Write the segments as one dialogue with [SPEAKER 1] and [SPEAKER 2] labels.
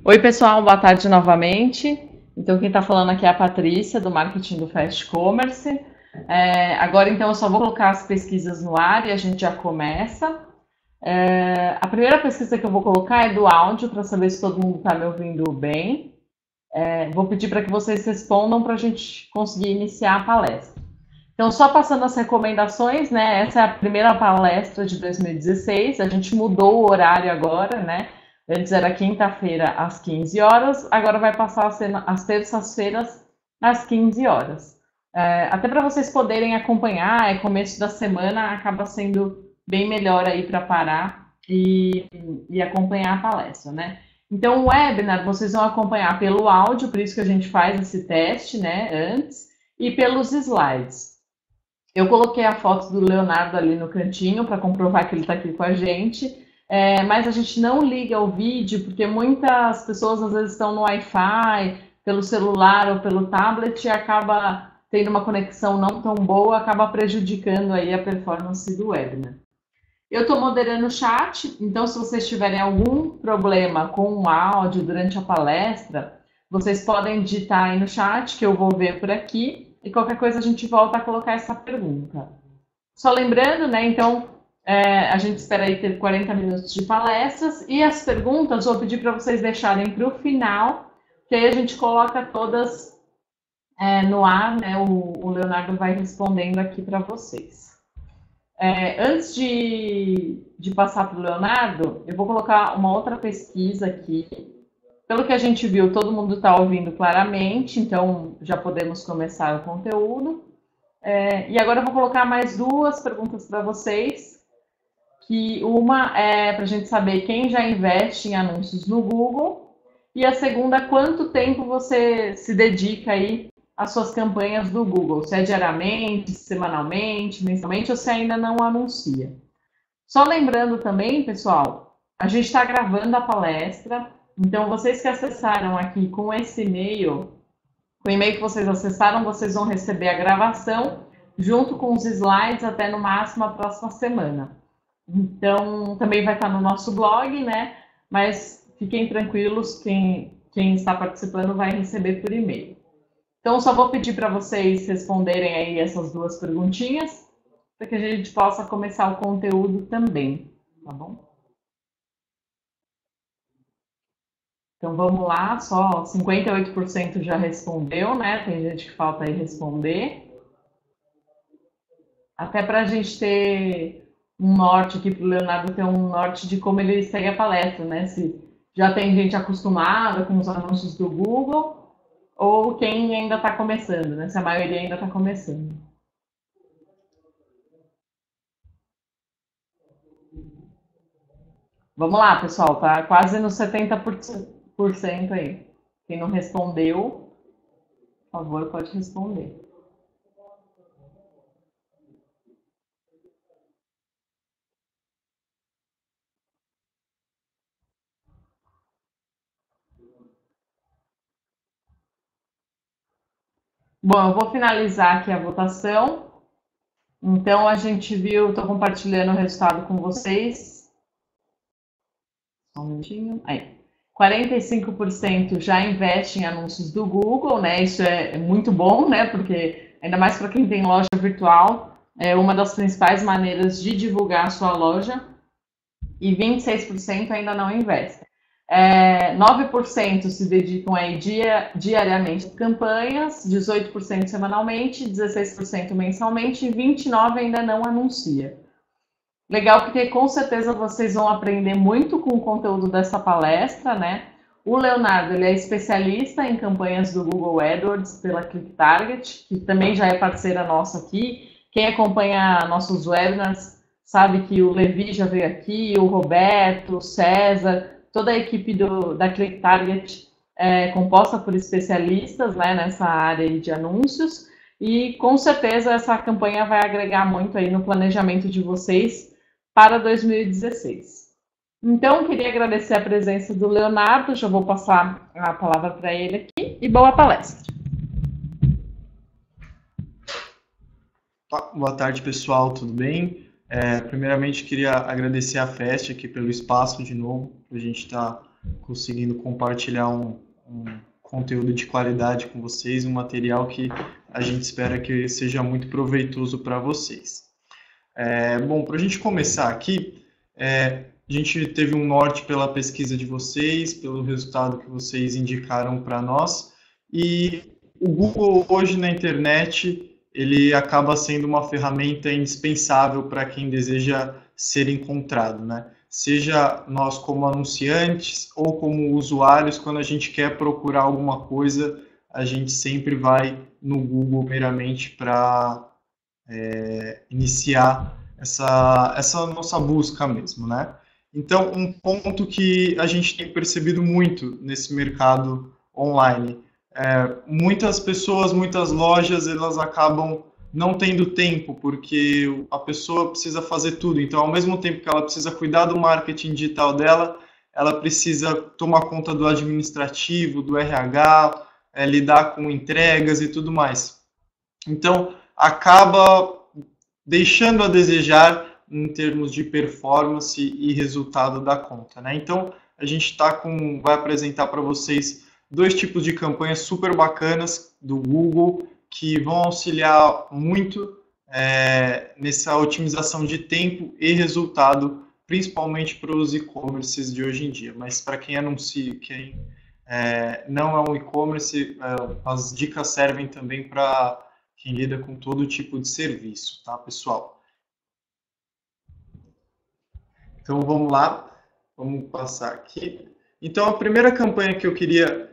[SPEAKER 1] Oi, pessoal, boa tarde novamente. Então, quem está falando aqui é a Patrícia, do marketing do Fast Commerce. Agora, então, eu só vou colocar as pesquisas no ar e a gente já começa. A primeira pesquisa que eu vou colocar é do áudio, para saber se todo mundo está me ouvindo bem. Vou pedir para que vocês respondam para a gente conseguir iniciar a palestra. Então, só passando as recomendações, né? Essa é a primeira palestra de 2016, a gente mudou o horário agora, né? Antes era quinta-feira às 15 horas, agora vai passar a ser às terças-feiras às 15 horas. Até para vocês poderem acompanhar, é começo da semana, acaba sendo bem melhor aí para parar e acompanhar a palestra, né? Então, o webinar vocês vão acompanhar pelo áudio, por isso que a gente faz esse teste, né, antes, e pelos slides. Eu coloquei a foto do Leonardo ali no cantinho para comprovar que ele está aqui com a gente, mas a gente não liga o vídeo porque muitas pessoas às vezes estão no Wi-Fi, pelo celular ou pelo tablet e acaba tendo uma conexão não tão boa, acaba prejudicando aí a performance do webinar. Eu estou moderando o chat, então se vocês tiverem algum problema com o áudio durante a palestra, vocês podem digitar aí no chat que eu vou ver por aqui. E qualquer coisa a gente volta a colocar essa pergunta. Só lembrando, né, então, a gente espera aí ter 40 minutos de palestras e as perguntas vou pedir para vocês deixarem para o final, que aí a gente coloca todas no ar, né, o Leonardo vai respondendo aqui para vocês. Antes de passar para o Leonardo, eu vou colocar uma outra pesquisa aqui. Pelo que a gente viu, todo mundo está ouvindo claramente, então já podemos começar o conteúdo. E agora eu vou colocar mais duas perguntas para vocês, que uma é para a gente saber quem já investe em anúncios no Google, e a segunda, quanto tempo você se dedica aí às suas campanhas do Google, se é diariamente, semanalmente, mensalmente, ou se ainda não anuncia. Só lembrando também, pessoal, a gente está gravando a palestra. Então, vocês que acessaram aqui com esse e-mail, com o e-mail que vocês acessaram, vocês vão receber a gravação junto com os slides até no máximo a próxima semana. Então, também vai estar no nosso blog, né? Mas fiquem tranquilos, quem está participando vai receber por e-mail. Então, só vou pedir para vocês responderem aí essas duas perguntinhas, para que a gente possa começar o conteúdo também, tá bom? Então vamos lá, só 58% já respondeu, né? Tem gente que falta aí responder. Até para a gente ter um norte aqui, para o Leonardo ter um norte de como ele segue a palestra, né? Se já tem gente acostumada com os anúncios do Google ou quem ainda está começando, né? Se a maioria ainda está começando. Vamos lá, pessoal, tá quase nos 70% aí. Quem não respondeu, por favor, pode responder. Bom, eu vou finalizar aqui a votação. Então, a gente viu, estou compartilhando o resultado com vocês. Só um minutinho. Aí. 45% já investe em anúncios do Google, né? Isso é muito bom, né? Porque, ainda mais para quem tem loja virtual, é uma das principais maneiras de divulgar a sua loja. E 26% ainda não investem. 9% se dedicam aí diariamente a campanhas, 18% semanalmente, 16% mensalmente e 29% ainda não anuncia. Legal, porque com certeza vocês vão aprender muito com o conteúdo dessa palestra, né? O Leonardo, ele é especialista em campanhas do Google AdWords pela ClickTarget, que também já é parceira nossa aqui. Quem acompanha nossos webinars sabe que o Levi já veio aqui, o Roberto, o César, toda a equipe da ClickTarget é composta por especialistas, né, nessa área de anúncios, e com certeza essa campanha vai agregar muito aí no planejamento de vocês para 2016. Então, queria agradecer a presença do Leonardo, já vou passar a palavra para ele aqui, e boa palestra.
[SPEAKER 2] Boa tarde, pessoal, tudo bem? Primeiramente, queria agradecer a FEST aqui pelo espaço de novo, para a gente estar conseguindo compartilhar um conteúdo de qualidade com vocês, um material que a gente espera que seja muito proveitoso para vocês. Bom, para a gente começar aqui, a gente teve um norte pela pesquisa de vocês, pelo resultado que vocês indicaram para nós, e o Google hoje na internet, ele acaba sendo uma ferramenta indispensável para quem deseja ser encontrado, né? Seja nós como anunciantes ou como usuários, quando a gente quer procurar alguma coisa, a gente sempre vai no Google meramente para iniciar essa nossa busca mesmo, né? Então, um ponto que a gente tem percebido muito nesse mercado online, muitas pessoas, muitas lojas, elas acabam não tendo tempo, porque a pessoa precisa fazer tudo. Então, ao mesmo tempo que ela precisa cuidar do marketing digital dela, ela precisa tomar conta do administrativo, do RH, lidar com entregas e tudo mais. Então, acaba deixando a desejar em termos de performance e resultado da conta, né? Então, a gente vai apresentar para vocês 2 tipos de campanhas super bacanas do Google que vão auxiliar muito nessa otimização de tempo e resultado, principalmente para os e-commerces de hoje em dia. Mas para quem anuncia, quem não é um e-commerce, as dicas servem também para quem lida com todo tipo de serviço, tá, pessoal? Então, vamos lá, vamos passar aqui. Então, a primeira campanha que eu queria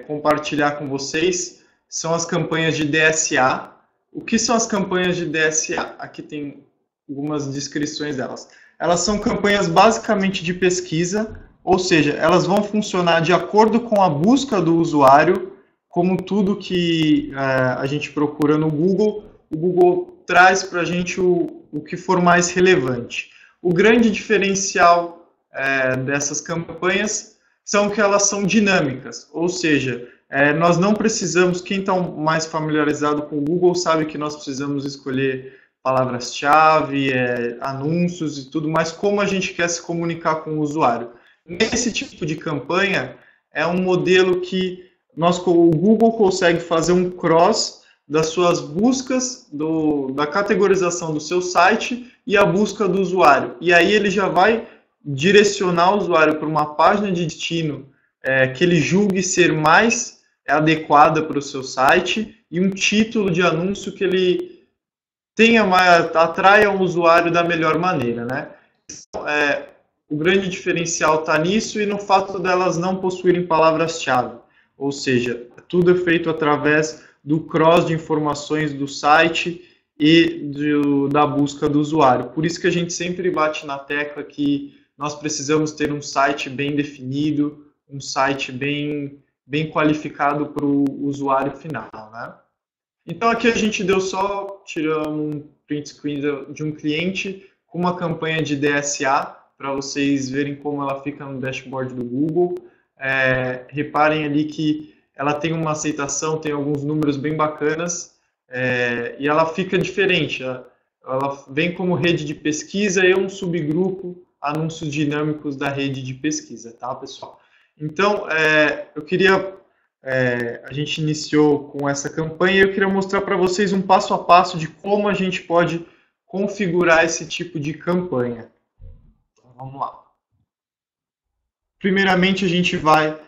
[SPEAKER 2] compartilhar com vocês são as campanhas de DSA. O que são as campanhas de DSA? Aqui tem algumas descrições delas. Elas são campanhas basicamente de pesquisa, ou seja, elas vão funcionar de acordo com a busca do usuário, como tudo que a gente procura no Google, o Google traz para a gente o que for mais relevante. O grande diferencial dessas campanhas são que elas são dinâmicas, ou seja, nós não precisamos, quem está mais familiarizado com o Google sabe que nós precisamos escolher palavras-chave, anúncios e tudo mais, como a gente quer se comunicar com o usuário. Nesse tipo de campanha, é um modelo que o Google consegue fazer um cross das suas buscas, da categorização do seu site e a busca do usuário. E aí ele já vai direcionar o usuário para uma página de destino que ele julgue ser mais adequada para o seu site e um título de anúncio que ele atraia o usuário da melhor maneira, né? Então, o grande diferencial está nisso e no fato delas não possuírem palavras-chave. Ou seja, tudo é feito através do cross de informações do site e da busca do usuário. Por isso que a gente sempre bate na tecla que nós precisamos ter um site bem definido, um site bem qualificado para o usuário final, né? Então aqui a gente tirando um print screen de um cliente com uma campanha de DSA, para vocês verem como ela fica no dashboard do Google. Reparem ali que ela tem uma aceitação, tem alguns números bem bacanas, e ela fica diferente. Ela vem como rede de pesquisa e um subgrupo, anúncios dinâmicos da rede de pesquisa, tá, pessoal? Então, a gente iniciou com essa campanha e eu queria mostrar para vocês um passo a passo de como a gente pode configurar esse tipo de campanha. Então, vamos lá. Primeiramente, a gente vai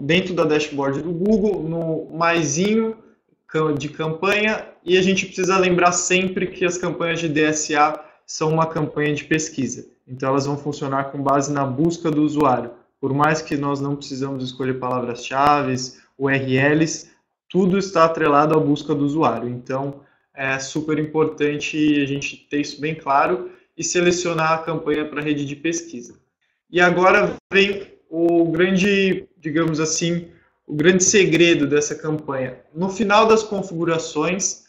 [SPEAKER 2] dentro da dashboard do Google, no maisinho de campanha, e a gente precisa lembrar sempre que as campanhas de DSA são uma campanha de pesquisa. Então, elas vão funcionar com base na busca do usuário. Por mais que nós não precisamos escolher palavras-chave, URLs, tudo está atrelado à busca do usuário. Então, é super importante a gente ter isso bem claro e selecionar a campanha para a rede de pesquisa. E agora vem o grande, digamos assim, o grande segredo dessa campanha. No final das configurações,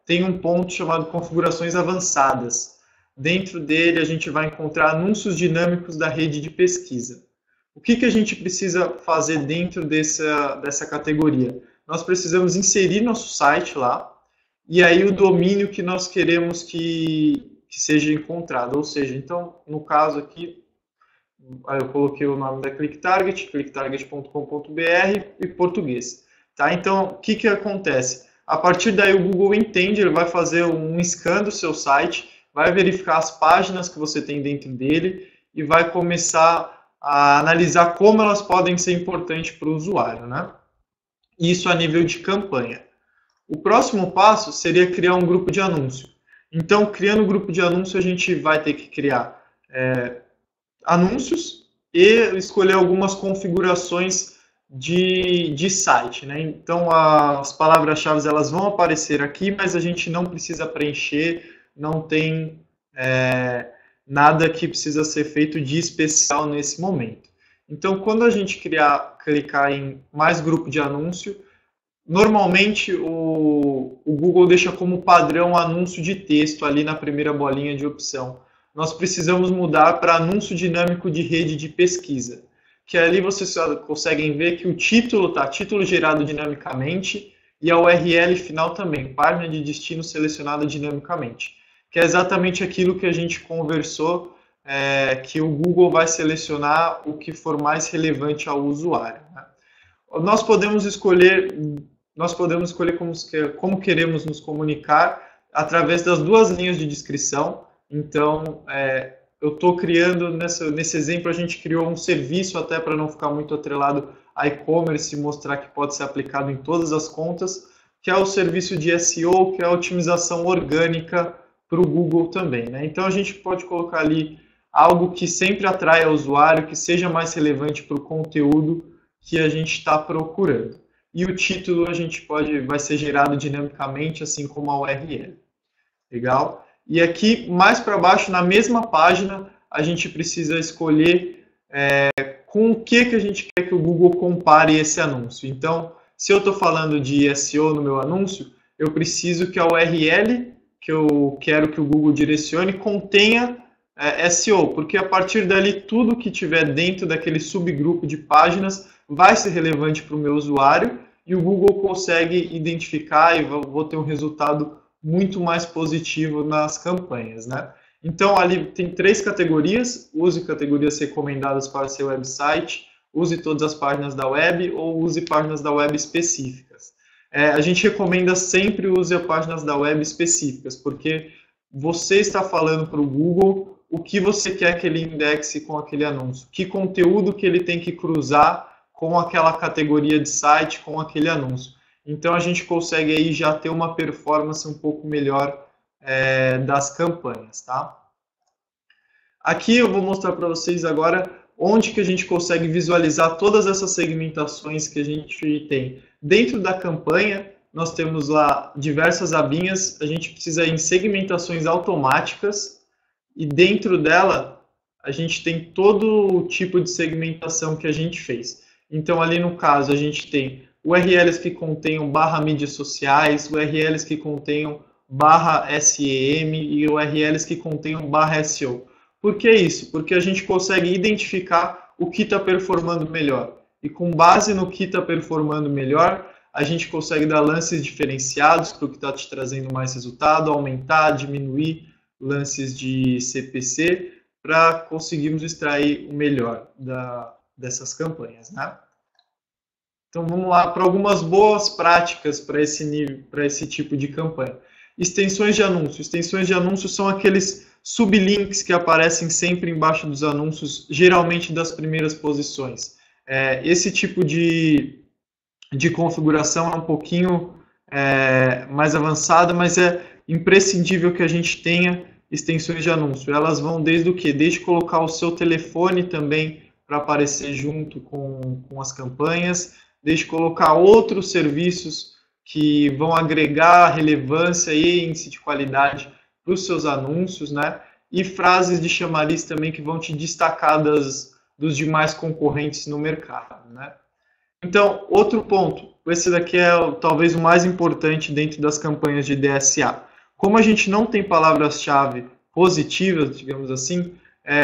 [SPEAKER 2] tem um ponto chamado configurações avançadas. Dentro dele, a gente vai encontrar anúncios dinâmicos da rede de pesquisa. O que a gente precisa fazer dentro dessa categoria? Nós precisamos inserir nosso site lá, e aí o domínio que nós queremos que seja encontrado. Ou seja, então, no caso aqui, Aí eu coloquei o nome da ClickTarget, clicktarget.com.br e português. Tá? Então, o que acontece? A partir daí o Google entende, ele vai fazer um scan do seu site, vai verificar as páginas que você tem dentro dele e vai começar a analisar como elas podem ser importantes para o usuário, né? Isso a nível de campanha. O próximo passo seria criar um grupo de anúncio. Então, criando um grupo de anúncio, a gente vai ter que criar anúncios e escolher algumas configurações de site, né? Então, as palavras-chave elas vão aparecer aqui, mas a gente não precisa preencher, não tem nada que precisa ser feito de especial nesse momento. Então, quando a gente clicar em mais grupo de anúncio, normalmente o Google deixa como padrão anúncio de texto ali na primeira bolinha de opção. Nós precisamos mudar para anúncio dinâmico de rede de pesquisa, que ali vocês conseguem ver que o título está título gerado dinamicamente e a URL final também, página de destino selecionada dinamicamente, que é exatamente aquilo que a gente conversou, que o Google vai selecionar o que for mais relevante ao usuário, né? Nós podemos escolher como queremos nos comunicar através das duas linhas de descrição. Então, eu estou criando, nesse exemplo, a gente criou um serviço até para não ficar muito atrelado a e-commerce e mostrar que pode ser aplicado em todas as contas, que é o serviço de SEO, que é a otimização orgânica para o Google também, né? Então, a gente pode colocar ali algo que sempre atrai ao usuário, que seja mais relevante para o conteúdo que a gente está procurando. E o título vai ser gerado dinamicamente, assim como a URL. Legal? E aqui, mais para baixo, na mesma página, a gente precisa escolher com o que a gente quer que o Google compare esse anúncio. Então, se eu estou falando de SEO no meu anúncio, eu preciso que a URL que eu quero que o Google direcione contenha SEO, porque a partir dali, tudo que tiver dentro daquele subgrupo de páginas vai ser relevante para o meu usuário e o Google consegue identificar e vou ter um resultado muito mais positivo nas campanhas, né? Então, ali tem 3 categorias: use categorias recomendadas para seu website, use todas as páginas da web ou use páginas da web específicas. A gente recomenda sempre use as páginas da web específicas, porque você está falando para o Google o que você quer que ele indexe com aquele anúncio, que conteúdo que ele tem que cruzar com aquela categoria de site, com aquele anúncio. Então, a gente consegue aí já ter uma performance um pouco melhor das campanhas, tá? Aqui eu vou mostrar para vocês agora onde que a gente consegue visualizar todas essas segmentações que a gente tem. Dentro da campanha, nós temos lá diversas abinhas, a gente precisa ir em segmentações automáticas, e dentro dela, a gente tem todo o tipo de segmentação que a gente fez. Então, ali no caso, a gente tem URLs que contenham /mídias sociais, URLs que contenham /SEM e URLs que contenham /SEO. Por que isso? Porque a gente consegue identificar o que está performando melhor. E com base no que está performando melhor, a gente consegue dar lances diferenciados para o que está te trazendo mais resultado, aumentar, diminuir lances de CPC para conseguirmos extrair o melhor dessas campanhas, né? Então vamos lá para algumas boas práticas para esse tipo de campanha. Extensões de anúncio. Extensões de anúncio são aqueles sublinks que aparecem sempre embaixo dos anúncios, geralmente das primeiras posições. Esse tipo de configuração é um pouquinho mais avançada, mas é imprescindível que a gente tenha extensões de anúncio. Elas vão desde o quê? Desde colocar o seu telefone também para aparecer junto com as campanhas, desde colocar outros serviços que vão agregar relevância e índice de qualidade para os seus anúncios, né? E frases de chamariz também que vão te destacar dos demais concorrentes no mercado, né? Então, outro ponto, esse daqui é talvez o mais importante dentro das campanhas de DSA. Como a gente não tem palavras-chave positivas, digamos assim,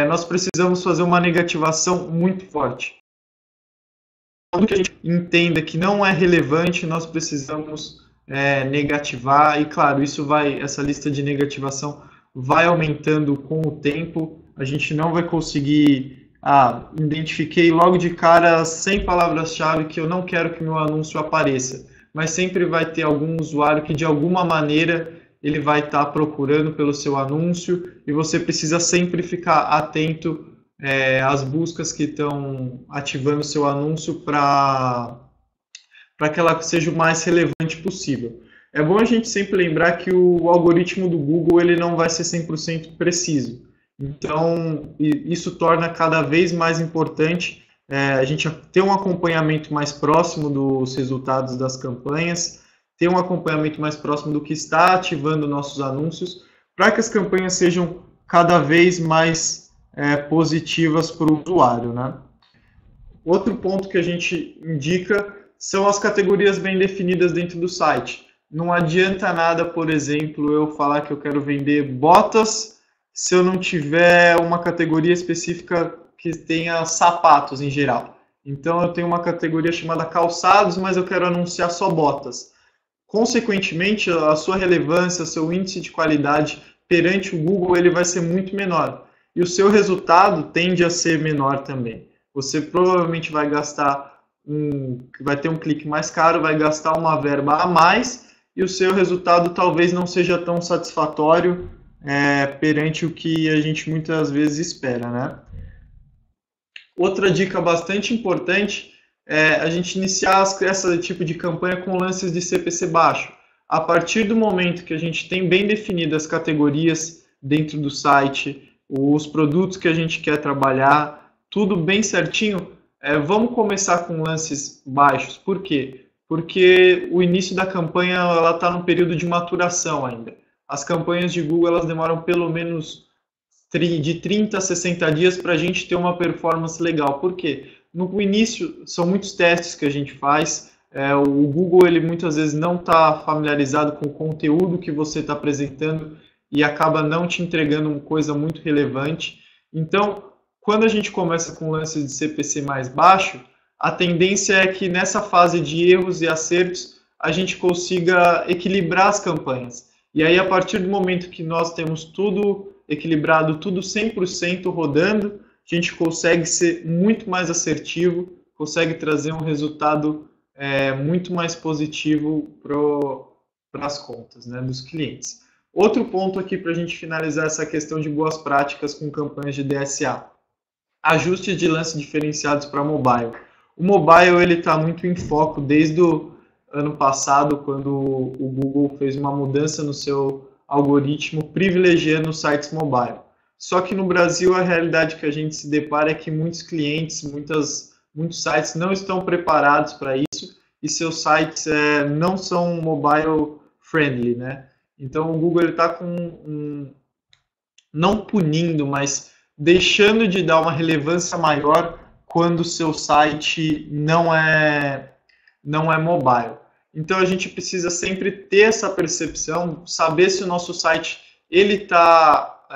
[SPEAKER 2] nós precisamos fazer uma negativação muito forte. Tudo que a gente entenda que não é relevante, nós precisamos negativar. E claro, essa lista de negativação vai aumentando com o tempo. A gente não vai conseguir identifiquei logo de cara 100 palavras-chave que eu não quero que meu anúncio apareça, mas sempre vai ter algum usuário que de alguma maneira ele vai estar procurando pelo seu anúncio e você precisa sempre ficar atento às buscas que estão ativando o seu anúncio para que ela seja o mais relevante possível. É bom a gente sempre lembrar que o algoritmo do Google ele não vai ser 100% preciso. Então, isso torna cada vez mais importante a gente ter um acompanhamento mais próximo dos resultados das campanhas, ter um acompanhamento mais próximo do que está ativando nossos anúncios, para que as campanhas sejam cada vez mais positivas para o usuário, né? Outro ponto que a gente indica são as categorias bem definidas dentro do site. Não adianta nada, por exemplo, eu falar que eu quero vender botas se eu não tiver uma categoria específica que tenha sapatos em geral. Então eu tenho uma categoria chamada calçados, mas eu quero anunciar só botas. Consequentemente, a sua relevância, o seu índice de qualidade perante o Google ele vai ser muito menor. E o seu resultado tende a ser menor também. Você provavelmente vai vai ter um clique mais caro, vai gastar uma verba a mais e o seu resultado talvez não seja tão satisfatório perante o que a gente muitas vezes espera, né? Outra dica bastante importante é a gente iniciar esse tipo de campanha com lances de CPC baixo. A partir do momento que a gente tem bem definidas as categorias dentro do site, os produtos que a gente quer trabalhar, tudo bem certinho, vamos começar com lances baixos. Por quê? Porque o início da campanha está num período de maturação ainda. As campanhas de Google elas demoram pelo menos de 30 a 60 dias para a gente ter uma performance legal. Por quê? No início, são muitos testes que a gente faz. O Google ele muitas vezes não está familiarizado com o conteúdo que você está apresentando e acaba não te entregando uma coisa muito relevante. Então, quando a gente começa com lances de CPC mais baixo, a tendência é que nessa fase de erros e acertos a gente consiga equilibrar as campanhas. E aí, a partir do momento que nós temos tudo equilibrado, tudo 100% rodando, a gente consegue ser muito mais assertivo, consegue trazer um resultado muito mais positivo para as contas, né, dos clientes. Outro ponto aqui para a gente finalizar essa questão de boas práticas com campanhas de DSA. Ajustes de lance diferenciados para mobile. O mobile ele está muito em foco desde o ano passado, quando o Google fez uma mudança no seu algoritmo privilegiando os sites mobile. Só que no Brasil a realidade que a gente se depara é que muitos clientes, muitos sites não estão preparados para isso e seus sites não são mobile friendly, né? Então o Google está não punindo, mas deixando de dar uma relevância maior quando o seu site não é mobile. Então a gente precisa sempre ter essa percepção, saber se o nosso site ele está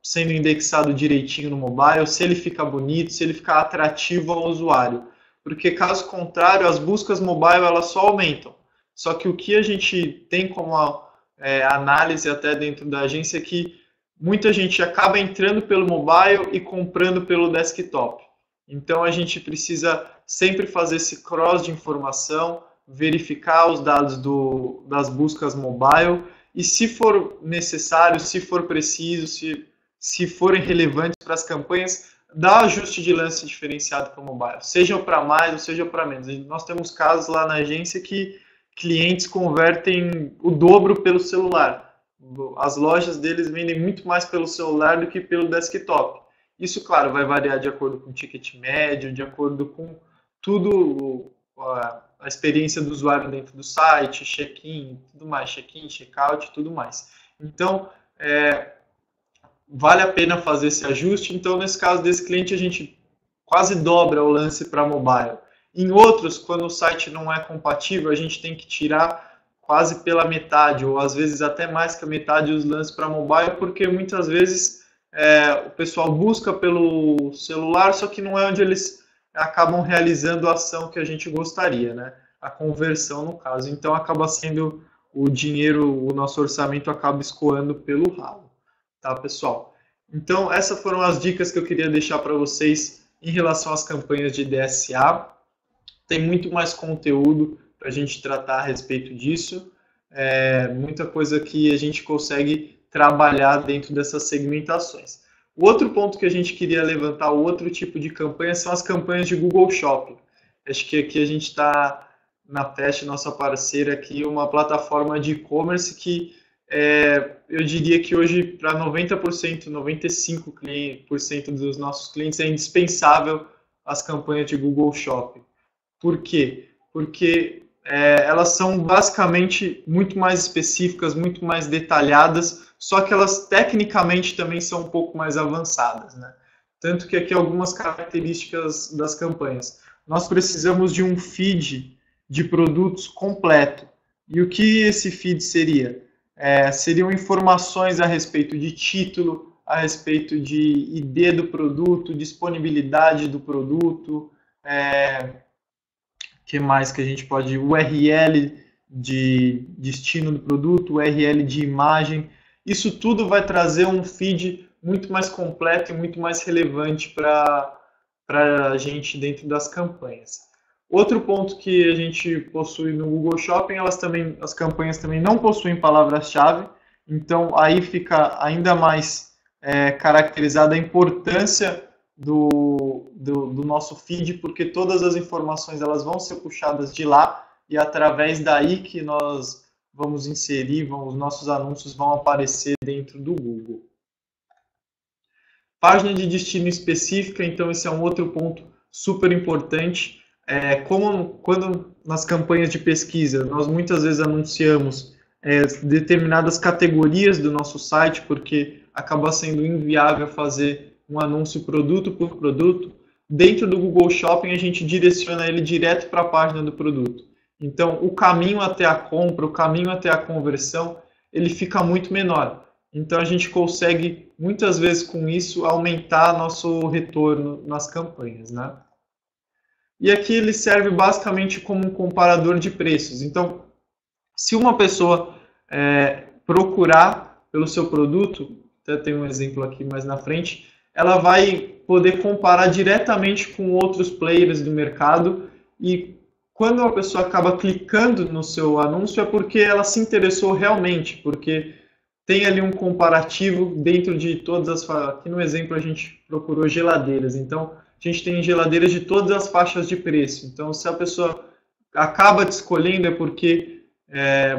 [SPEAKER 2] sendo indexado direitinho no mobile, se ele fica bonito, se ele fica atrativo ao usuário. Porque caso contrário, as buscas mobile elas só aumentam. Só que o que a gente tem como análise até dentro da agência é que muita gente acaba entrando pelo mobile e comprando pelo desktop. Então a gente precisa sempre fazer esse cross de informação, verificar os dados das buscas mobile e se for necessário, se for preciso, se forem relevantes para as campanhas, dar ajuste de lance diferenciado para o mobile, seja para mais ou seja para menos. Nós temos casos lá na agência que clientes convertem o dobro pelo celular. As lojas deles vendem muito mais pelo celular do que pelo desktop. Isso, claro, vai variar de acordo com o ticket médio, de acordo com tudo, a experiência do usuário dentro do site, check-in, tudo mais, check-in, check-out, tudo mais. Então, vale a pena fazer esse ajuste. Então, nesse caso desse cliente, a gente quase dobra o lance para mobile. Em outros, quando o site não é compatível, a gente tem que tirar quase pela metade, ou às vezes até mais que a metade dos lances para mobile, porque muitas vezes o pessoal busca pelo celular, só que não é onde eles acabam realizando a ação que a gente gostaria, né? A conversão no caso. Então acaba sendo o dinheiro, o nosso orçamento acaba escoando pelo ralo, tá, pessoal? Então, essas foram as dicas que eu queria deixar para vocês em relação às campanhas de DSA. Tem muito mais conteúdo para a gente tratar a respeito disso. Muita coisa que a gente consegue trabalhar dentro dessas segmentações. O outro ponto que a gente queria levantar, o outro tipo de campanha, são as campanhas de Google Shopping. Acho que aqui a gente está na Fast, nossa parceira aqui, uma plataforma de e-commerce que eu diria que hoje para 90%, 95% dos nossos clientes é indispensável as campanhas de Google Shopping. Por quê? Porque elas são basicamente muito mais específicas, muito mais detalhadas, só que elas tecnicamente também são um pouco mais avançadas, né? Tanto que aqui algumas características das campanhas. Nós precisamos de um feed de produtos completo. E o que esse feed seria? Seriam informações a respeito de título, a respeito de ID do produto, disponibilidade do produto, que mais que a gente pode... URL de destino do produto, URL de imagem. Isso tudo vai trazer um feed muito mais completo e muito mais relevante para a gente dentro das campanhas. Outro ponto que a gente possui no Google Shopping, as campanhas também não possuem palavras-chave, então aí fica ainda mais caracterizada a importância do nosso feed, porque todas as informações elas vão ser puxadas de lá e através daí que nós vamos inserir, os nossos anúncios vão aparecer dentro do Google. Página de destino específica, então esse é um outro ponto super importante. Quando nas campanhas de pesquisa nós muitas vezes anunciamos determinadas categorias do nosso site, porque acaba sendo inviável fazer um anúncio produto por produto, dentro do Google Shopping a gente direciona ele direto para a página do produto. Então o caminho até a compra, o caminho até a conversão, ele fica muito menor. Então a gente consegue muitas vezes com isso aumentar nosso retorno nas campanhas, né? E aqui ele serve basicamente como um comparador de preços. Então, se uma pessoa procurar pelo seu produto, até tem um exemplo aqui mais na frente, ela vai poder comparar diretamente com outros players do mercado e quando a pessoa acaba clicando no seu anúncio é porque ela se interessou realmente, porque tem ali um comparativo dentro de todas as... Aqui no exemplo a gente procurou geladeiras, então a gente tem geladeiras de todas as faixas de preço. Então, se a pessoa acaba te escolhendo é porque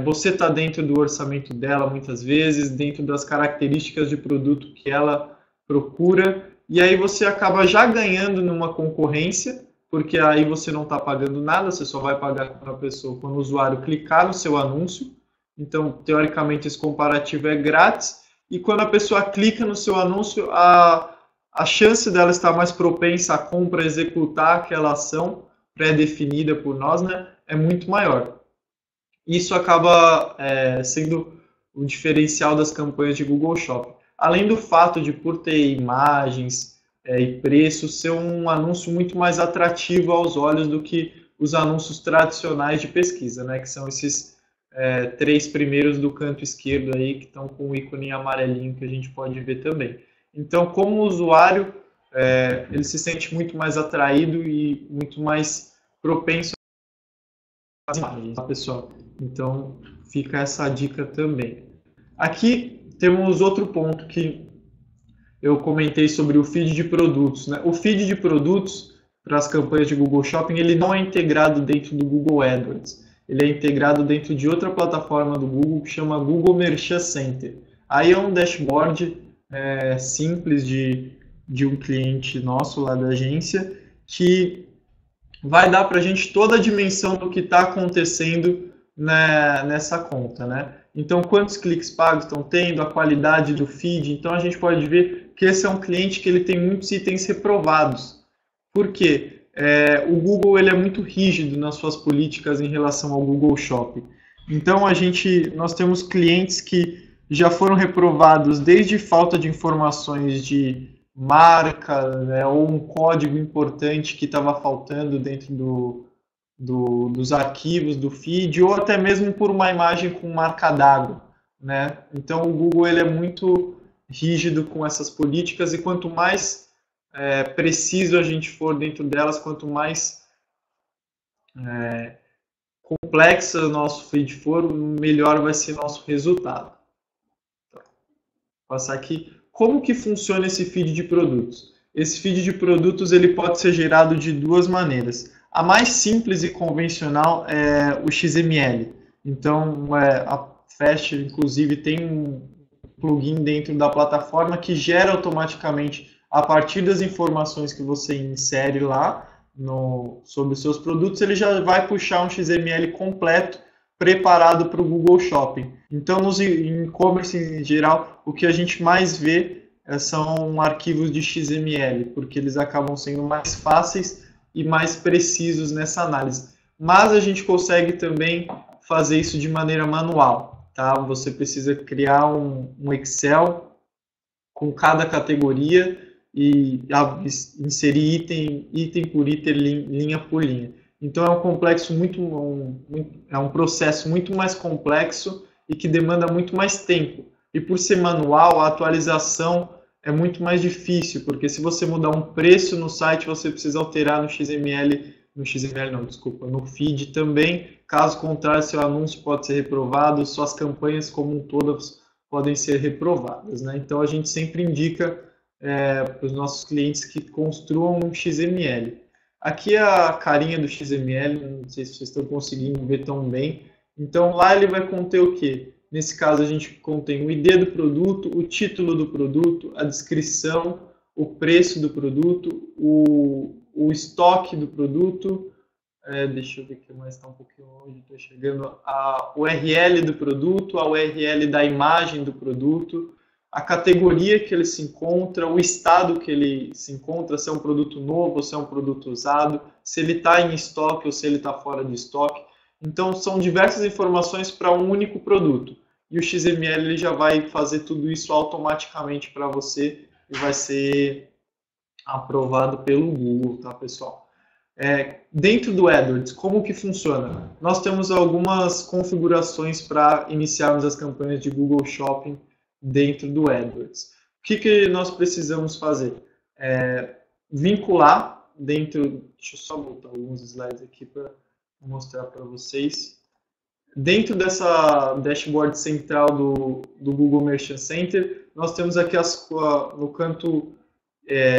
[SPEAKER 2] você está dentro do orçamento dela, muitas vezes, dentro das características de produto que ela procura. E aí você acaba já ganhando numa concorrência, porque aí você não está pagando nada, você só vai pagar quando o usuário clicar no seu anúncio. Então, teoricamente, esse comparativo é grátis. E quando a pessoa clica no seu anúncio, a chance dela estar mais propensa à compra, a executar aquela ação pré-definida por nós, né, é muito maior. Isso acaba sendo o diferencial das campanhas de Google Shopping. Além do fato de, por ter imagens e preços, ser um anúncio muito mais atrativo aos olhos do que os anúncios tradicionais de pesquisa, né, que são esses 3 primeiros do canto esquerdo aí, que estão com o ícone amarelinho que a gente pode ver também. Então, como usuário, ele se sente muito mais atraído e muito mais propenso às imagens, tá, pessoal? Então, fica essa dica também. Aqui temos outro ponto que eu comentei sobre o feed de produtos, né? O feed de produtos para as campanhas de Google Shopping, ele não é integrado dentro do Google AdWords. Ele é integrado dentro de outra plataforma do Google que chama Google Merchant Center. Aí é um dashboard simples de um cliente nosso lá da agência que vai dar para a gente toda a dimensão do que está acontecendo nessa conta, né? Então, quantos cliques pagos estão tendo, a qualidade do feed. Então, a gente pode ver que esse é um cliente que ele tem muitos itens reprovados. Por quê? O Google ele é muito rígido nas suas políticas em relação ao Google Shopping. Então, nós temos clientes que já foram reprovados desde falta de informações de marca, né, ou um código importante que estava faltando dentro dos arquivos do feed, ou até mesmo por uma imagem com marca d'água, né? Então o Google ele é muito rígido com essas políticas, e quanto mais preciso a gente for dentro delas, quanto mais complexo o nosso feed for, melhor vai ser nosso resultado. Então, vou passar aqui. Como que funciona esse feed de produtos? Esse feed de produtos ele pode ser gerado de duas maneiras. A mais simples e convencional é o XML. Então, a Fast, inclusive, tem um plugin dentro da plataforma que gera automaticamente, a partir das informações que você insere lá sobre os seus produtos, ele já vai puxar um XML completo, preparado para o Google Shopping. Então, nos e-commerce em geral, o que a gente mais vê são arquivos de XML, porque eles acabam sendo mais fáceis e mais precisos nessa análise. Mas a gente consegue também fazer isso de maneira manual, tá? Você precisa criar um Excel com cada categoria e inserir item por item, linha por linha. Então é um complexo é um processo muito mais complexo e que demanda muito mais tempo. E por ser manual, a atualização é muito mais difícil, porque se você mudar um preço no site, você precisa alterar no XML, no feed também. Caso contrário, seu anúncio pode ser reprovado, suas campanhas como um todas podem ser reprovadas, né? Então a gente sempre indica para os nossos clientes que construam um XML. Aqui é a carinha do XML, não sei se vocês estão conseguindo ver tão bem. Então lá ele vai conter o quê? Nesse caso a gente contém o ID do produto, o título do produto, a descrição, o preço do produto, o estoque do produto, deixa eu ver que mais está um pouquinho longe, estou chegando, a URL do produto, a URL da imagem do produto, a categoria que ele se encontra, o estado que ele se encontra, se é um produto novo, se é um produto usado, se ele está em estoque ou se ele está fora de estoque. Então, são diversas informações para um único produto. E o XML ele já vai fazer tudo isso automaticamente para você e vai ser aprovado pelo Google, tá, pessoal? Dentro do AdWords, como que funciona? Nós temos algumas configurações para iniciarmos as campanhas de Google Shopping dentro do AdWords. O que nós precisamos fazer? Vincular dentro... Deixa eu só botar alguns slides aqui para mostrar para vocês. Dentro dessa dashboard central do Google Merchant Center, nós temos aqui no canto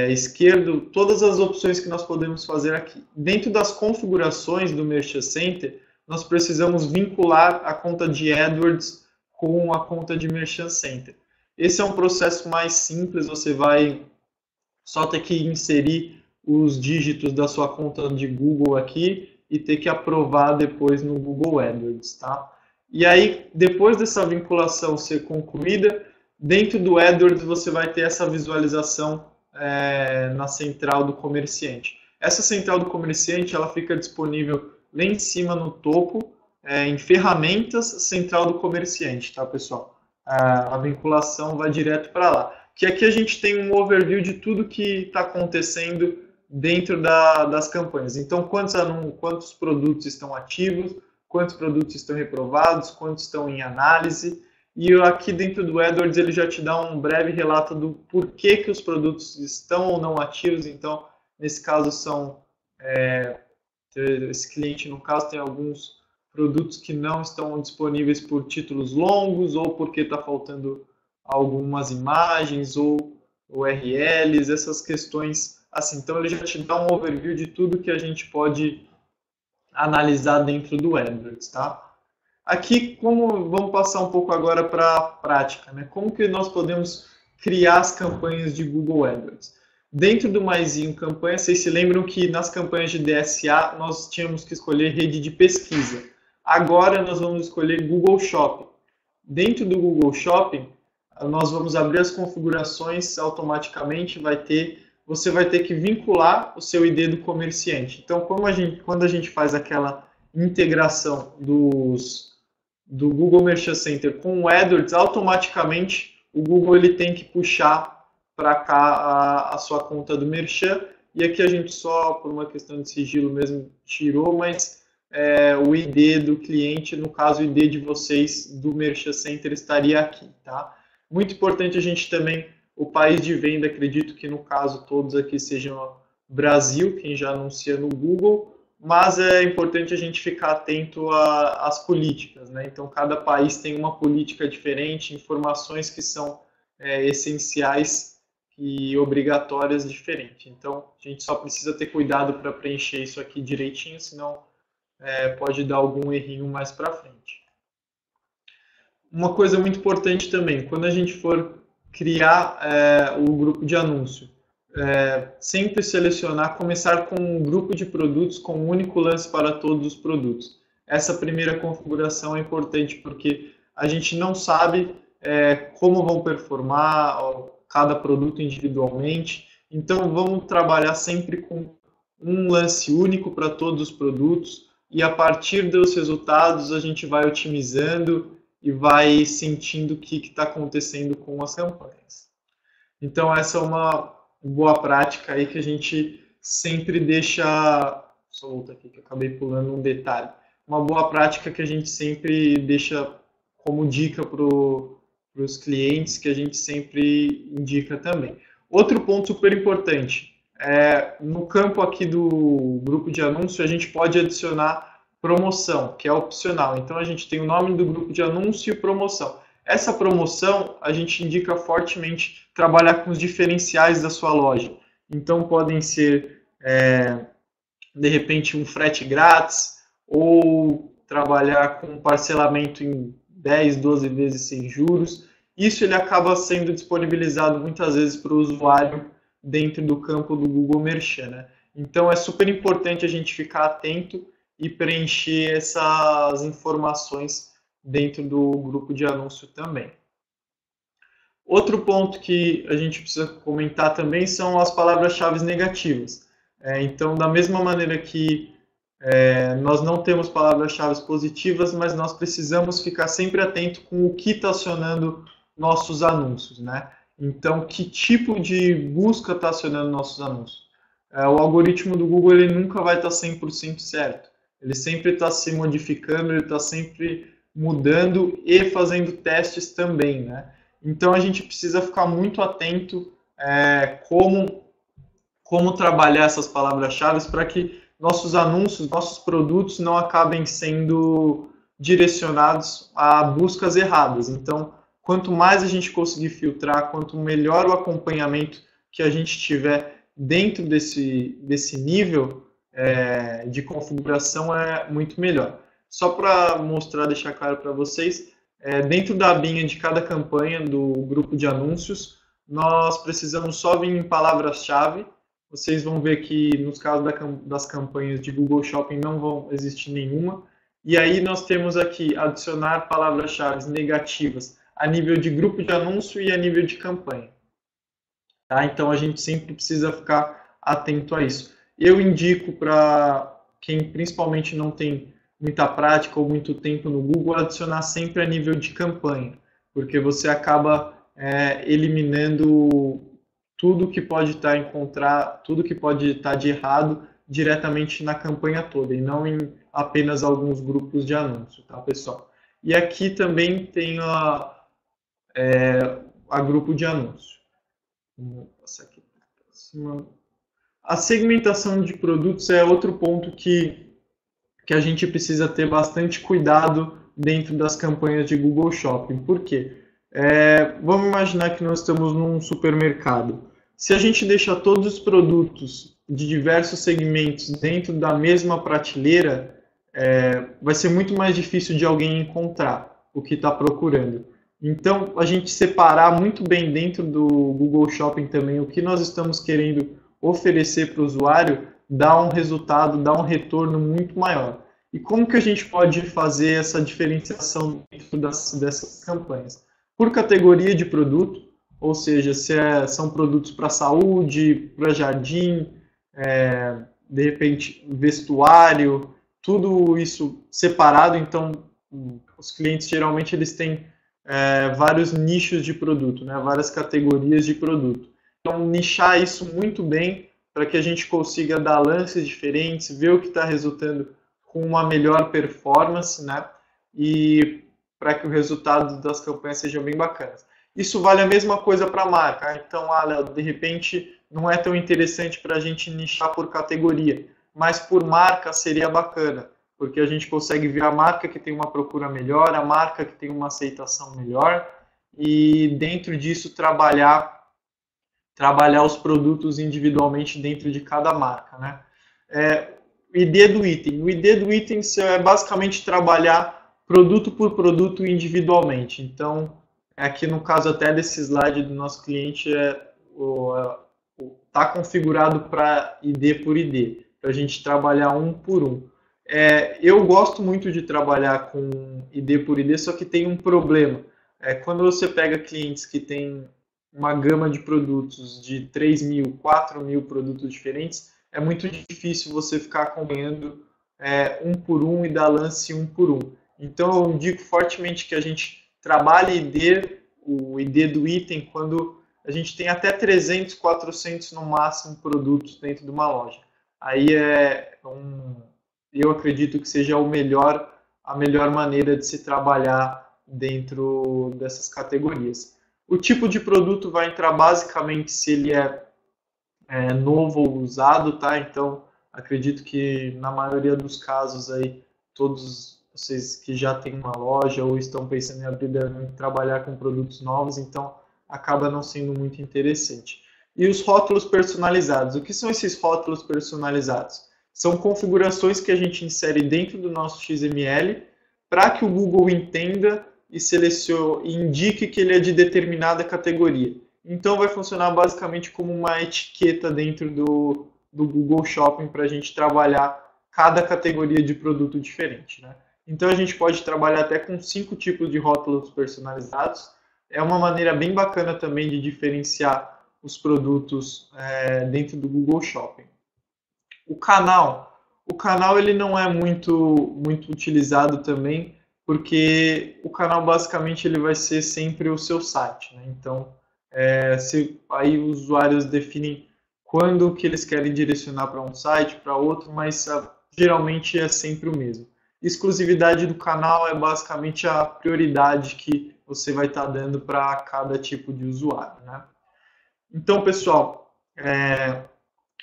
[SPEAKER 2] esquerdo todas as opções que nós podemos fazer aqui. Dentro das configurações do Merchant Center, nós precisamos vincular a conta de AdWords com a conta de Merchant Center. Esse é um processo mais simples, você vai só ter que inserir os dígitos da sua conta de Google aqui e ter que aprovar depois no Google AdWords, tá? E aí, depois dessa vinculação ser concluída, dentro do AdWords você vai ter essa visualização na central do comerciante. Essa central do comerciante ela fica disponível lá em cima no topo, em ferramentas, central do comerciante, tá, pessoal? A vinculação vai direto para lá. Que aqui a gente tem um overview de tudo que está acontecendo dentro das campanhas. Então, quantos produtos estão ativos, quantos produtos estão reprovados, quantos estão em análise. E aqui dentro do AdWords ele já te dá um breve relato do porquê que os produtos estão ou não ativos. Então, nesse caso, esse cliente, no caso, tem alguns produtos que não estão disponíveis por títulos longos ou porque está faltando algumas imagens ou URLs, essas questões assim. Então, ele já te dá um overview de tudo que a gente pode analisar dentro do AdWords, tá? Aqui, vamos passar um pouco agora para a prática, né? Como que nós podemos criar as campanhas de Google AdWords? Dentro do Maisinho Campanha, vocês se lembram que nas campanhas de DSA nós tínhamos que escolher rede de pesquisa. Agora nós vamos escolher Google Shopping. Dentro do Google Shopping, nós vamos abrir as configurações automaticamente, você vai ter que vincular o seu ID do comerciante. Então, quando a gente faz aquela integração do Google Merchant Center com o AdWords, automaticamente o Google ele tem que puxar para cá a sua conta do Merchant. E aqui a gente só, por uma questão de sigilo mesmo, tirou, mas o ID do cliente, no caso o ID de vocês do Merchant Center estaria aqui, tá? Muito importante a gente também, o país de venda, acredito que no caso todos aqui sejam Brasil, quem já anuncia no Google, mas é importante a gente ficar atento às políticas, né? Então, cada país tem uma política diferente, informações que são essenciais e obrigatórias diferentes. Então, a gente só precisa ter cuidado para preencher isso aqui direitinho, senão pode dar algum errinho mais para frente. Uma coisa muito importante também, quando a gente for criar o grupo de anúncio, sempre selecionar, começar com um grupo de produtos com um único lance para todos os produtos. Essa primeira configuração é importante porque a gente não sabe como vão performar cada produto individualmente, então vamos trabalhar sempre com um lance único para todos os produtos e a partir dos resultados a gente vai otimizando e vai sentindo o que está acontecendo com as campanhas. Então essa é uma boa prática aí que a gente sempre deixa, só voltar aqui que eu acabei pulando um detalhe, uma boa prática que a gente sempre deixa como dica para os clientes, que a gente sempre indica também. Outro ponto super importante, no campo aqui do grupo de anúncio a gente pode adicionar promoção, que é opcional. Então a gente tem o nome do grupo de anúncio e promoção. Essa promoção a gente indica fortemente trabalhar com os diferenciais da sua loja. Então podem ser, de repente, um frete grátis ou trabalhar com parcelamento em 10, 12 vezes sem juros. Isso ele acaba sendo disponibilizado muitas vezes para o usuário dentro do campo do Google Merchant, né? Então é super importante a gente ficar atento e preencher essas informações dentro do grupo de anúncio também. Outro ponto que a gente precisa comentar também são as palavras-chave negativas. Então, da mesma maneira que nós não temos palavras-chave positivas, mas nós precisamos ficar sempre atento com o que está acionando nossos anúncios, né? Então, que tipo de busca está acionando nossos anúncios? O algoritmo do Google ele nunca vai estar 100% certo. Ele sempre está se modificando, ele está sempre mudando e fazendo testes também, né? Então a gente precisa ficar muito atento como trabalhar essas palavras-chave para que nossos anúncios, nossos produtos não acabem sendo direcionados a buscas erradas. Então, quanto mais a gente conseguir filtrar, quanto melhor o acompanhamento que a gente tiver dentro desse nível de configuração é muito melhor. Só para mostrar, deixar claro para vocês, dentro da abinha de cada campanha do grupo de anúncios, nós precisamos só vir em palavras-chave. Vocês vão ver que nos casos das campanhas de Google Shopping não vão existir nenhuma. E aí nós temos aqui adicionar palavras-chave negativas a nível de grupo de anúncio e a nível de campanha. Tá? Então a gente sempre precisa ficar atento a isso. Eu indico para quem principalmente não tem muita prática ou muito tempo no Google, adicionar sempre a nível de campanha, porque você acaba eliminando tudo que pode tudo que pode estar de errado diretamente na campanha toda, e não em apenas alguns grupos de anúncio, tá, pessoal? E aqui também tem a grupo de anúncio. Vamos passar aqui para cima. A segmentação de produtos é outro ponto que a gente precisa ter bastante cuidado dentro das campanhas de Google Shopping. Por quê? Vamos imaginar que nós estamos num supermercado. Se a gente deixa todos os produtos de diversos segmentos dentro da mesma prateleira, vai ser muito mais difícil de alguém encontrar o que está procurando. Então, a gente separar muito bem dentro do Google Shopping também o que nós estamos querendo oferecer para o usuário, dá um resultado, dá um retorno muito maior. E como que a gente pode fazer essa diferenciação dentro dessas campanhas? Por categoria de produto, ou seja, se são produtos para saúde, para jardim, de repente vestuário, tudo isso separado. Então, os clientes geralmente eles têm vários nichos de produto, né? Várias categorias de produto. Então, nichar isso muito bem para que a gente consiga dar lances diferentes, ver o que está resultando com uma melhor performance, né? E para que o resultado das campanhas sejam bem bacanas. Isso vale a mesma coisa para a marca. Então, Léo, de repente não é tão interessante para a gente nichar por categoria, mas por marca seria bacana, porque a gente consegue ver a marca que tem uma procura melhor, a marca que tem uma aceitação melhor, e dentro disso trabalhar os produtos individualmente dentro de cada marca, né? O ID do item. O ID do item é basicamente trabalhar produto por produto individualmente. Então, aqui no caso até desse slide do nosso cliente, está configurado para ID por ID, para a gente trabalhar um por um. Eu gosto muito de trabalhar com ID por ID, só que tem um problema. Quando você pega clientes que têm uma gama de produtos de 3.000, 4.000 produtos diferentes, é muito difícil você ficar acompanhando um por um e dar lance um por um. Então eu digo fortemente que a gente trabalhe o ID do item quando a gente tem até 300, 400 no máximo produtos dentro de uma loja. Aí eu acredito que seja a melhor maneira de se trabalhar dentro dessas categorias. O tipo de produto vai entrar basicamente se ele é novo ou usado, tá? Então, acredito que na maioria dos casos aí, todos vocês que já têm uma loja ou estão pensando em abrir devem trabalhar com produtos novos, então acaba não sendo muito interessante. E os rótulos personalizados. O que são esses rótulos personalizados? São configurações que a gente insere dentro do nosso XML para que o Google entenda e selecione, indique que ele é de determinada categoria. Então vai funcionar basicamente como uma etiqueta dentro do Google Shopping para a gente trabalhar cada categoria de produto diferente, né? Então a gente pode trabalhar até com 5 tipos de rótulos personalizados. É uma maneira bem bacana também de diferenciar os produtos dentro do Google Shopping. O canal ele não é muito utilizado também, porque o canal basicamente ele vai ser sempre o seu site, né? Então, aí os usuários definem quando que eles querem direcionar para um site, para outro, mas geralmente é sempre o mesmo. Exclusividade do canal é basicamente a prioridade que você vai estar dando para cada tipo de usuário, né? Então, pessoal,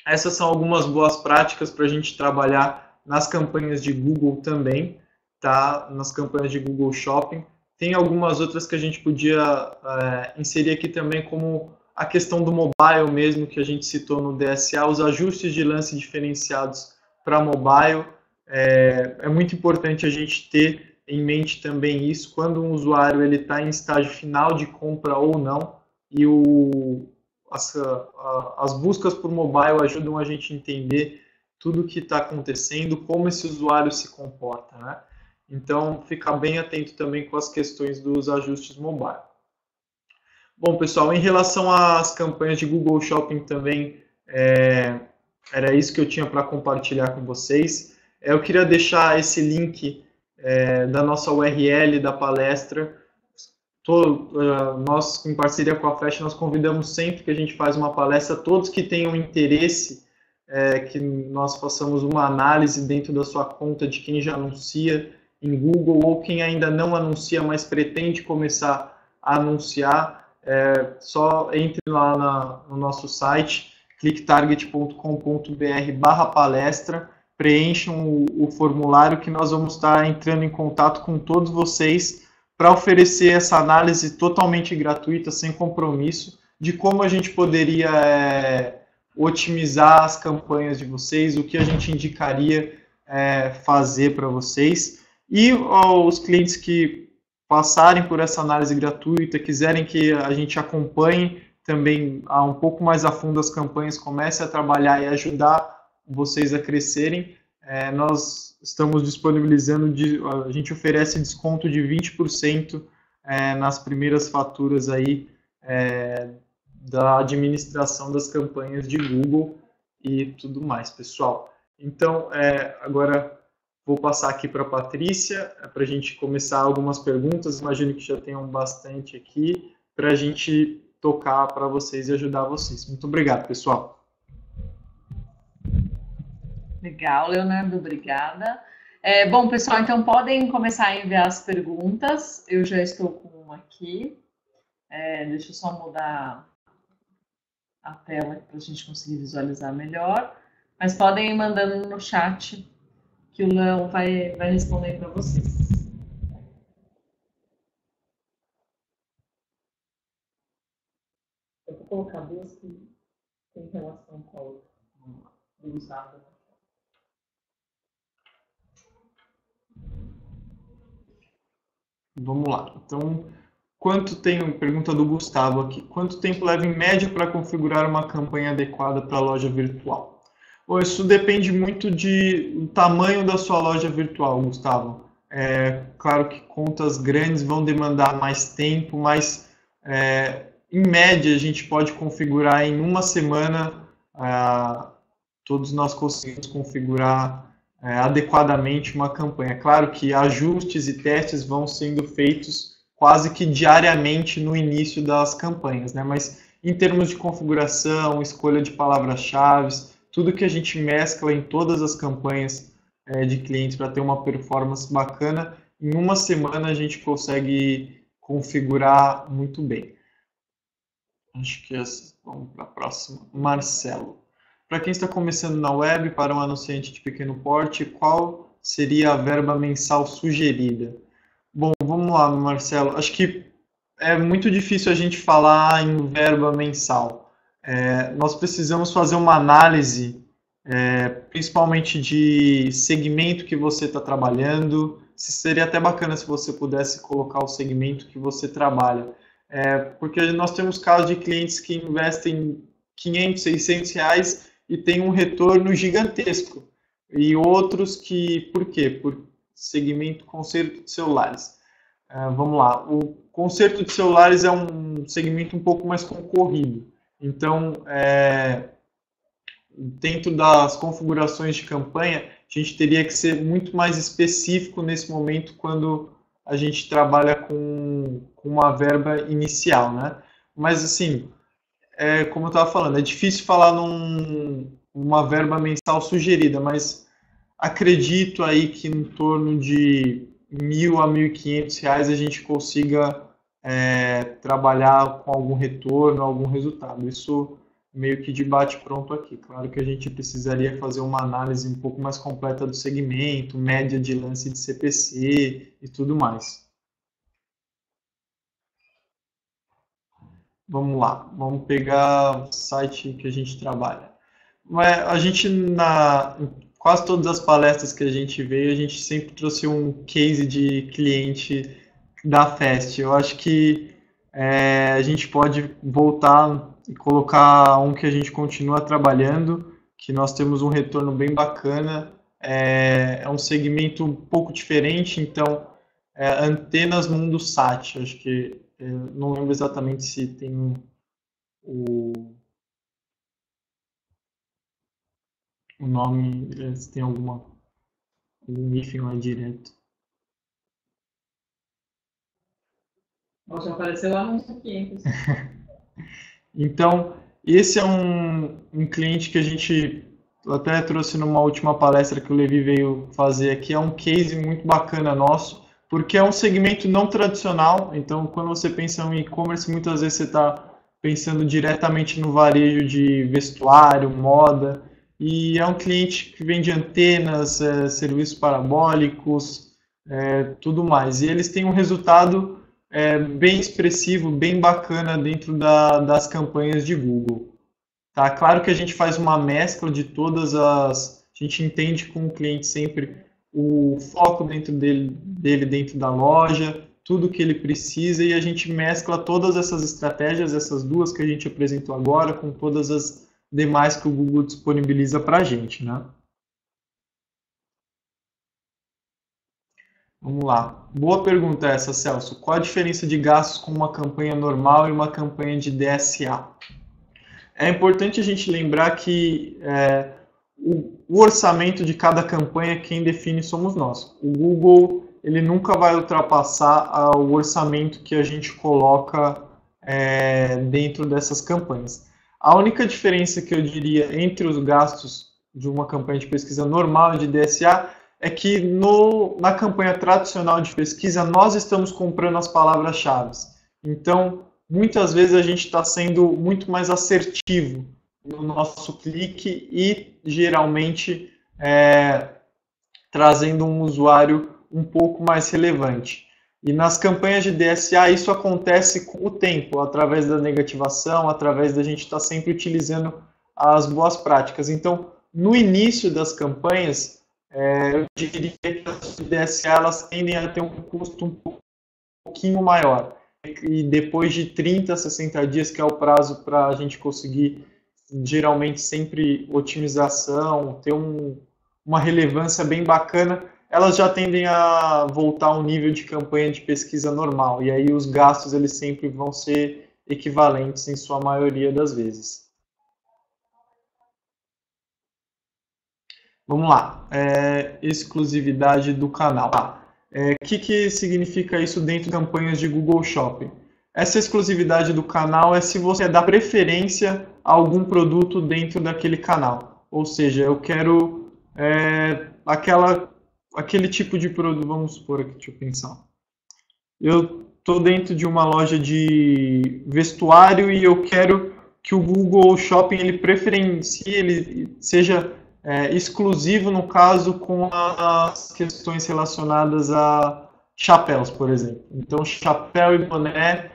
[SPEAKER 2] essas são algumas boas práticas para a gente trabalhar nas campanhas de Google também, tá? Nas campanhas de Google Shopping. Tem algumas outras que a gente podia inserir aqui também, como a questão do mobile mesmo, que a gente citou no DSA, os ajustes de lance diferenciados para mobile. É muito importante a gente ter em mente também isso, quando um usuário está em estágio final de compra ou não, e as buscas por mobile ajudam a gente a entender tudo o que está acontecendo, como esse usuário se comporta, né? Então, ficar bem atento também com as questões dos ajustes mobile. Bom, pessoal, em relação às campanhas de Google Shopping também, era isso que eu tinha para compartilhar com vocês. Eu queria deixar esse link da nossa URL da palestra. Nós, em parceria com a Flash, nós convidamos sempre que a gente faz uma palestra, todos que tenham interesse, que nós façamos uma análise dentro da sua conta de quem já anuncia em Google ou quem ainda não anuncia, mas pretende começar a anunciar. Só entre lá no nosso site, clicktarget.com.br/palestra, preencham o formulário que nós vamos estar entrando em contato com todos vocês para oferecer essa análise totalmente gratuita, sem compromisso, de como a gente poderia otimizar as campanhas de vocês, o que a gente indicaria fazer para vocês. E os clientes que passarem por essa análise gratuita, quiserem que a gente acompanhe também um pouco mais a fundo as campanhas, comece a trabalhar e ajudar vocês a crescerem, nós estamos disponibilizando, a gente oferece desconto de 20% nas primeiras faturas aí, da administração das campanhas de Google e tudo mais, pessoal. Então, agora vou passar aqui para a Patrícia, para a gente começar algumas perguntas, imagino que já tenham bastante aqui, para a gente tocar para vocês e ajudar vocês. Muito obrigado, pessoal.
[SPEAKER 1] Legal, Leonardo, obrigada. Bom, pessoal, então podem começar a enviar as perguntas. Eu já estou com uma aqui. Deixa eu só mudar a tela para a gente conseguir visualizar melhor. Mas podem ir mandando no chat que o Leão vai responder para vocês. Eu vou colocar duas que tem relação com a outra. Do Gustavo.
[SPEAKER 2] Vamos lá. Então, pergunta do Gustavo aqui. Quanto tempo leva em média para configurar uma campanha adequada para a loja virtual? Bom, isso depende muito do tamanho da sua loja virtual, Gustavo. Claro que contas grandes vão demandar mais tempo, mas em média a gente pode configurar em uma semana. Todos nós conseguimos configurar adequadamente uma campanha. Claro que ajustes e testes vão sendo feitos quase que diariamente no início das campanhas, né? Mas em termos de configuração, escolha de palavras-chave, tudo que a gente mescla em todas as campanhas de clientes para ter uma performance bacana, em uma semana a gente consegue configurar muito bem. Acho que vamos para a próxima. Marcelo. Para quem está começando na web, para um anunciante de pequeno porte, qual seria a verba mensal sugerida? Bom, vamos lá, Marcelo. Acho que é muito difícil a gente falar em verba mensal. Nós precisamos fazer uma análise, principalmente de segmento que você está trabalhando. Seria até bacana se você pudesse colocar o segmento que você trabalha. Porque nós temos casos de clientes que investem 500, 600 reais e tem um retorno gigantesco. E outros que, por quê? Por segmento conserto de celulares. Vamos lá, o conserto de celulares é um segmento um pouco mais concorrido. Então, dentro das configurações de campanha, a gente teria que ser muito mais específico nesse momento quando a gente trabalha com uma verba inicial, né? Mas, assim, como eu estava falando, é difícil falar numa verba mensal sugerida, mas acredito aí que em torno de R$1.000 a R$1.500 a gente consiga trabalhar com algum retorno, algum resultado. Isso meio que de bate-pronto aqui. Claro que a gente precisaria fazer uma análise um pouco mais completa do segmento, média de lance de CPC e tudo mais. Vamos lá, vamos pegar o site que a gente trabalha. A gente, em quase todas as palestras que a gente veio, a gente sempre trouxe um case de cliente da Fest. Eu acho que a gente pode voltar e colocar um que a gente continua trabalhando, que nós temos um retorno bem bacana. É um segmento um pouco diferente, então, antenas mundo SAT. Acho que não lembro exatamente se tem o nome, se tem algum hífen lá direto.
[SPEAKER 1] Nossa, apareceu lá no 500.
[SPEAKER 2] Então, esse é um cliente que a gente até trouxe numa última palestra que o Levi veio fazer aqui. É um case muito bacana nosso, porque é um segmento não tradicional. Então, quando você pensa em e-commerce, muitas vezes você está pensando diretamente no varejo de vestuário, moda. E é um cliente que vende antenas, serviços parabólicos, tudo mais. E eles têm um resultado bem expressivo, bem bacana dentro das campanhas de Google. Tá? Claro que a gente faz uma mescla de todas as... A gente entende com o cliente sempre o foco dele dentro da loja, tudo que ele precisa, e a gente mescla todas essas estratégias, essas duas que a gente apresentou agora, com todas as demais que o Google disponibiliza para a gente, né? Vamos lá. Boa pergunta essa, Celso. Qual a diferença de gastos com uma campanha normal e uma campanha de DSA? É importante a gente lembrar que o orçamento de cada campanha, quem define somos nós. O Google, ele nunca vai ultrapassar o orçamento que a gente coloca dentro dessas campanhas. A única diferença que eu diria entre os gastos de uma campanha de pesquisa normal e de DSA é que na campanha tradicional de pesquisa nós estamos comprando as palavras-chave. Então, muitas vezes a gente está sendo muito mais assertivo no nosso clique e geralmente trazendo um usuário um pouco mais relevante. E nas campanhas de DSA isso acontece com o tempo, através da negativação, através da gente estar sempre utilizando as boas práticas. Então, no início das campanhas, eu diria que as DSA elas tendem a ter um custo um pouquinho maior. E depois de 30 a 60 dias, que é o prazo para a gente conseguir, geralmente sempre otimização, ter uma relevância bem bacana, elas já tendem a voltar ao nível de campanha de pesquisa normal. E aí os gastos eles sempre vão ser equivalentes em sua maioria das vezes. Vamos lá, exclusividade do canal. O que significa isso dentro de campanhas de Google Shopping? Essa exclusividade do canal é se você dá preferência a algum produto dentro daquele canal. Ou seja, eu quero aquele tipo de produto, vamos supor aqui, deixa eu pensar. Eu estou dentro de uma loja de vestuário e eu quero que o Google Shopping ele preferencie, ele seja exclusivo, no caso, com as questões relacionadas a chapéus, por exemplo. Então, chapéu e boné,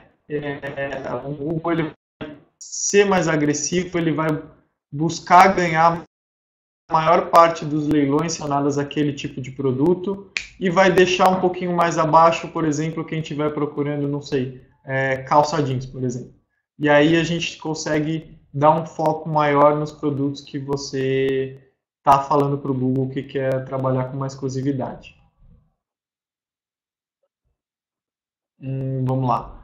[SPEAKER 2] o Google ele vai ser mais agressivo, ele vai buscar ganhar a maior parte dos leilões relacionados àquele tipo de produto e vai deixar um pouquinho mais abaixo, por exemplo, quem estiver procurando, não sei, calça jeans, por exemplo. E aí a gente consegue dar um foco maior nos produtos que você está falando para o Google que quer trabalhar com uma exclusividade. Vamos lá.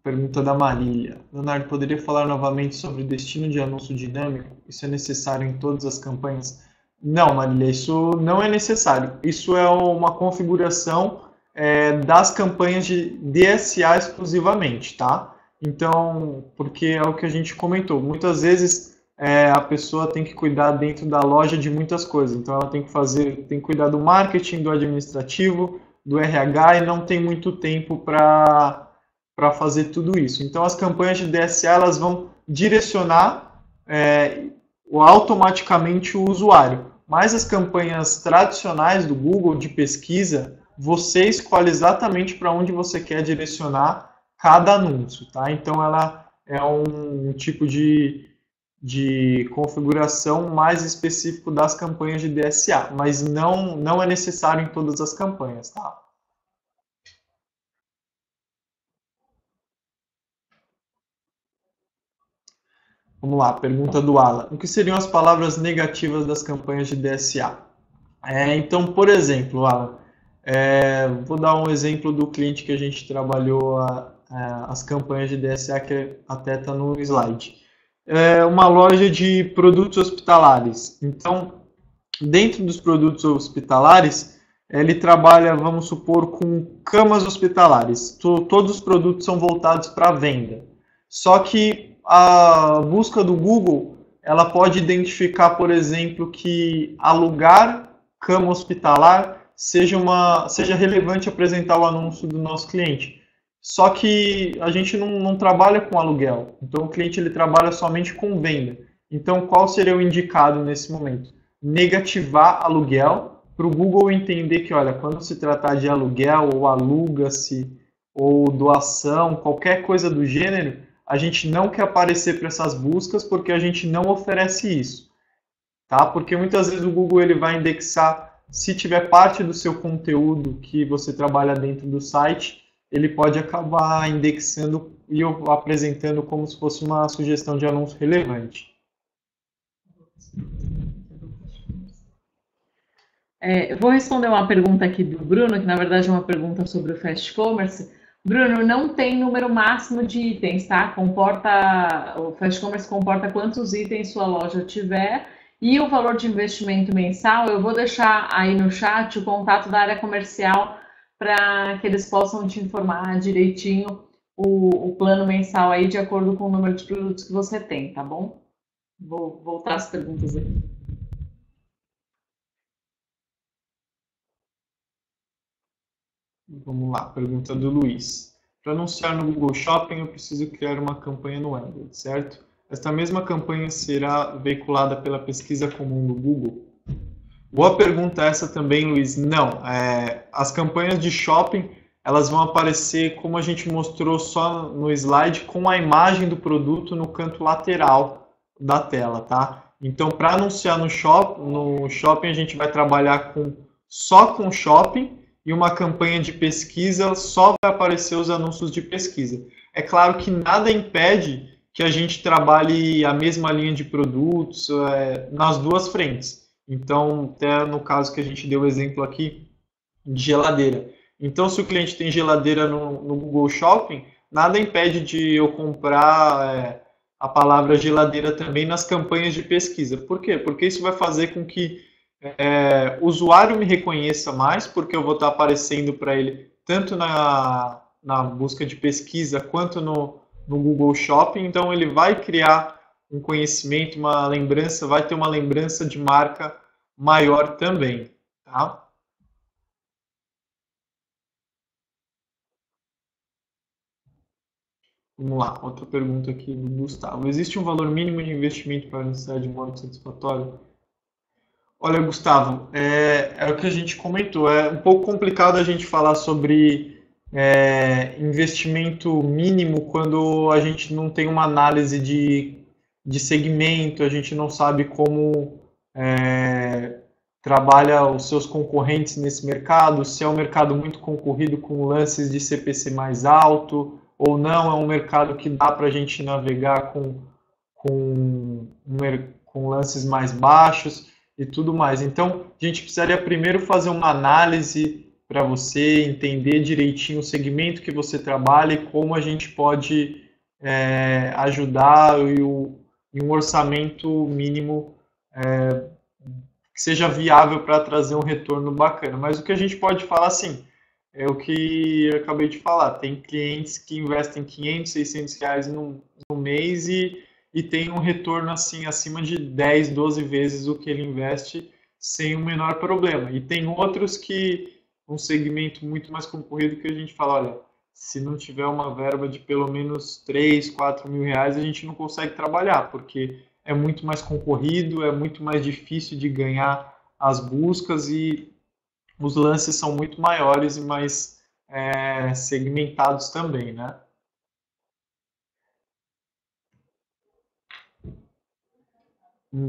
[SPEAKER 2] Pergunta da Marília. Leonardo, poderia falar novamente sobre o destino de anúncio dinâmico? Isso é necessário em todas as campanhas? Não, Marília, isso não é necessário. Isso é uma configuração das campanhas de DSA exclusivamente, tá? Então, porque é o que a gente comentou. Muitas vezes a pessoa tem que cuidar dentro da loja de muitas coisas. Então, ela tem que cuidar do marketing, do administrativo, do RH e não tem muito tempo para fazer tudo isso. Então, as campanhas de DSA elas vão direcionar automaticamente o usuário. Mas as campanhas tradicionais do Google de pesquisa, você escolhe exatamente para onde você quer direcionar cada anúncio. Tá? Então, ela é um tipo de configuração mais específico das campanhas de DSA, mas não é necessário em todas as campanhas. Tá? Vamos lá, pergunta do Alan. O que seriam as palavras negativas das campanhas de DSA? Então, por exemplo, Alan, vou dar um exemplo do cliente que a gente trabalhou as campanhas de DSA, que até está no slide. Uma loja de produtos hospitalares. Então, dentro dos produtos hospitalares, ele trabalha, vamos supor, com camas hospitalares. Todos os produtos são voltados para venda. Só que a busca do Google, ela pode identificar, por exemplo, que alugar cama hospitalar seja relevante apresentar o anúncio do nosso cliente. Só que a gente não trabalha com aluguel, então o cliente ele trabalha somente com venda. Então, qual seria o indicado nesse momento? Negativar aluguel, para o Google entender que, olha, quando se tratar de aluguel ou aluga-se ou doação, qualquer coisa do gênero, a gente não quer aparecer para essas buscas porque a gente não oferece isso, tá? Porque muitas vezes o Google ele vai indexar, se tiver parte do seu conteúdo que você trabalha dentro do site, ele pode acabar indexando e apresentando como se fosse uma sugestão de anúncio relevante.
[SPEAKER 1] Eu vou responder uma pergunta aqui do Bruno, que na verdade é uma pergunta sobre o Fast Commerce. Bruno, não tem número máximo de itens, tá? O Fast Commerce comporta quantos itens sua loja tiver e o valor de investimento mensal. Eu vou deixar aí no chat o contato da área comercial para que eles possam te informar direitinho o plano mensal aí de acordo com o número de produtos que você tem, tá bom? Vou voltar às perguntas aqui.
[SPEAKER 2] Vamos lá, pergunta do Luiz. para anunciar no Google Shopping, eu preciso criar uma campanha no AdWords, certo? Esta mesma campanha será veiculada pela pesquisa comum do Google? Boa pergunta essa também, Luiz. Não, as campanhas de shopping, elas vão aparecer, como a gente mostrou só no slide, com a imagem do produto no canto lateral da tela, tá? Então, para anunciar no shopping, a gente vai trabalhar só com shopping, e uma campanha de pesquisa só vai aparecer os anúncios de pesquisa. É claro que nada impede que a gente trabalhe a mesma linha de produtos nas duas frentes. Então, até no caso que a gente deu o exemplo aqui de geladeira. Então, se o cliente tem geladeira no Google Shopping, nada impede de eu comprar a palavra geladeira também nas campanhas de pesquisa. Por quê? Porque isso vai fazer com que o usuário me reconheça mais, porque eu vou estar aparecendo para ele tanto na busca de pesquisa quanto no Google Shopping. Então, ele vai criar um conhecimento, uma lembrança, vai ter uma lembrança de marca maior também, tá? Vamos lá, outra pergunta aqui do Gustavo. Existe um valor mínimo de investimento para a necessidade de modo satisfatório? Olha, Gustavo, é o que a gente comentou. É um pouco complicado a gente falar sobre investimento mínimo quando a gente não tem uma análise de segmento, a gente não sabe como trabalha os seus concorrentes nesse mercado, se é um mercado muito concorrido com lances de CPC mais alto ou não, é um mercado que dá para a gente navegar com lances mais baixos e tudo mais. Então, a gente precisaria primeiro fazer uma análise para você entender direitinho o segmento que você trabalha e como a gente pode ajudar e um orçamento mínimo que seja viável para trazer um retorno bacana. Mas o que a gente pode falar, assim, é o que eu acabei de falar. Tem clientes que investem 500, 600 reais no mês e tem um retorno assim acima de 10, 12 vezes o que ele investe sem o menor problema. E tem outros que um segmento muito mais concorrido que a gente fala, olha, se não tiver uma verba de pelo menos 3, 4 mil reais, a gente não consegue trabalhar, porque é muito mais concorrido, é muito mais difícil de ganhar as buscas e os lances são muito maiores e mais segmentados também, né?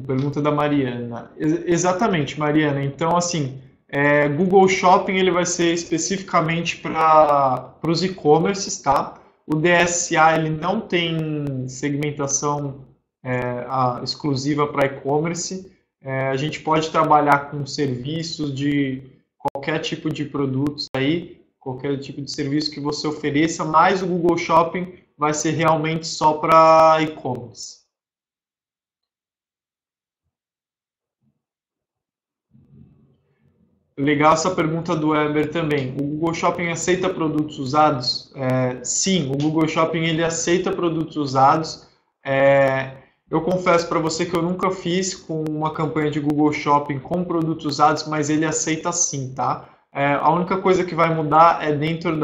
[SPEAKER 2] Pergunta da Mariana. Exatamente, Mariana. Então, assim, Google Shopping ele vai ser especificamente para os e-commerces, tá? O DSA ele não tem segmentação exclusiva para e-commerce. A gente pode trabalhar com serviços de qualquer tipo de produtos aí, qualquer tipo de serviço que você ofereça, mas o Google Shopping vai ser realmente só para e-commerce. Legal essa pergunta do Weber também. O Google Shopping aceita produtos usados? Sim, o Google Shopping ele aceita produtos usados. Eu confesso para você que eu nunca fiz com uma campanha de Google Shopping com produtos usados, mas ele aceita sim, tá? A única coisa que vai mudar é dentro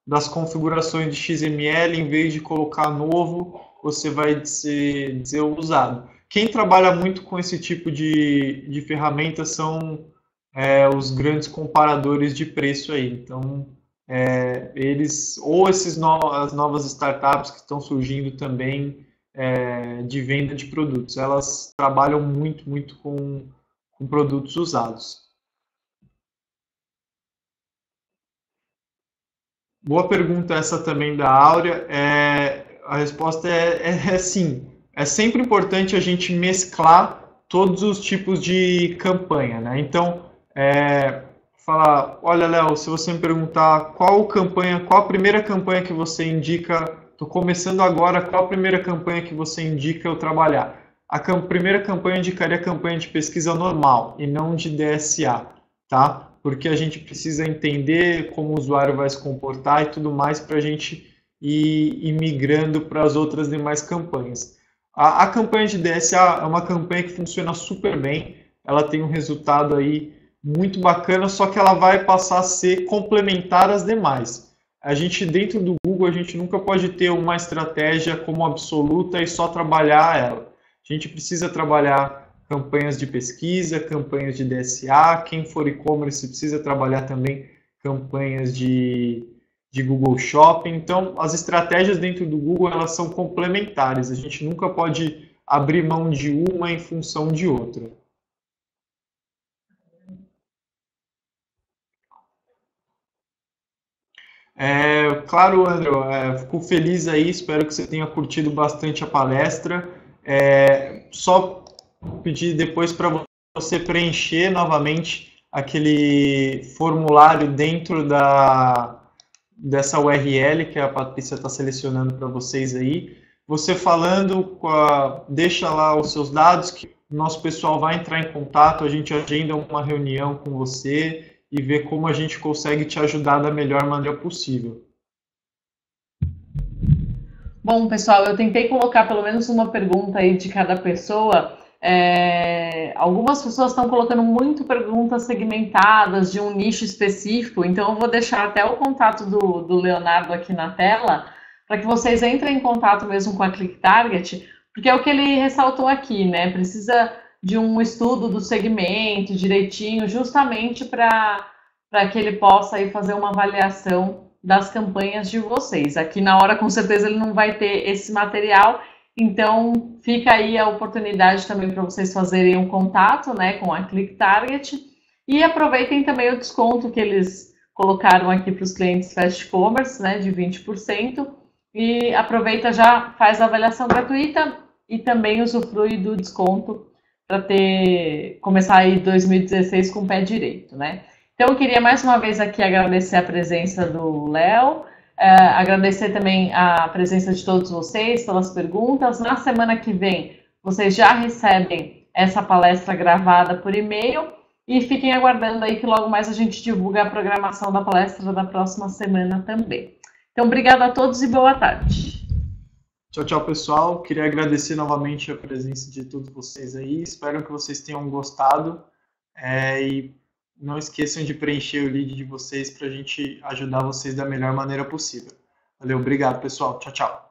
[SPEAKER 2] das configurações de XML, em vez de colocar novo, você vai dizer usado. Quem trabalha muito com esse tipo de ferramenta são os grandes comparadores de preço aí. Então, eles, ou as novas startups que estão surgindo também de venda de produtos, elas trabalham muito com produtos usados. Boa pergunta essa também da Áurea. A resposta é sim. É sempre importante a gente mesclar todos os tipos de campanha, né? Então, falar, olha, Léo, se você me perguntar qual a primeira campanha que você indica, estou começando agora, qual a primeira campanha que você indica eu trabalhar? A primeira campanha eu indicaria a campanha de pesquisa normal e não de DSA, tá? Porque a gente precisa entender como o usuário vai se comportar e tudo mais para a gente ir migrando para as outras demais campanhas. A campanha de DSA é uma campanha que funciona super bem, ela tem um resultado aí muito bacana, só que ela vai passar a ser complementar às demais. a gente dentro do Google, a gente nunca pode ter uma estratégia como absoluta e só trabalhar ela. A gente precisa trabalhar campanhas de pesquisa, campanhas de DSA, quem for e-commerce precisa trabalhar também campanhas de Google Shopping. Então, as estratégias dentro do Google, elas são complementares. A gente nunca pode abrir mão de uma em função de outra. Claro, André, fico feliz aí, espero que você tenha curtido bastante a palestra. Só pedir depois para você preencher novamente aquele formulário dentro dessa URL que a Patrícia está selecionando para vocês aí. Você falando, deixa lá os seus dados, que o nosso pessoal vai entrar em contato, a gente agenda uma reunião com você e ver como a gente consegue te ajudar da melhor maneira possível.
[SPEAKER 1] Bom, pessoal, eu tentei colocar pelo menos uma pergunta aí de cada pessoa. Algumas pessoas estão colocando muito perguntas segmentadas de um nicho específico, então eu vou deixar até o contato do Leonardo aqui na tela, para que vocês entrem em contato mesmo com a ClickTarget, porque é o que ele ressaltou aqui, né? Precisa de um estudo do segmento direitinho, justamente para que ele possa aí fazer uma avaliação das campanhas de vocês. Aqui na hora, com certeza, ele não vai ter esse material, então fica aí a oportunidade também para vocês fazerem um contato, né, com a ClickTarget, e aproveitem também o desconto que eles colocaram aqui para os clientes Fast Commerce, né, de 20%, e aproveita, já faz a avaliação gratuita e também usufrui do desconto para começar aí 2016 com o pé direito, né? Então, eu queria mais uma vez aqui agradecer a presença do Léo, agradecer também a presença de todos vocês pelas perguntas. Na semana que vem, vocês já recebem essa palestra gravada por e-mail e fiquem aguardando aí que logo mais a gente divulga a programação da palestra da próxima semana também. Então, obrigada a todos e boa tarde.
[SPEAKER 2] Tchau, tchau, pessoal. Queria agradecer novamente a presença de todos vocês aí. Espero que vocês tenham gostado. E não esqueçam de preencher o lead de vocês para a gente ajudar vocês da melhor maneira possível. Valeu, obrigado, pessoal. Tchau, tchau.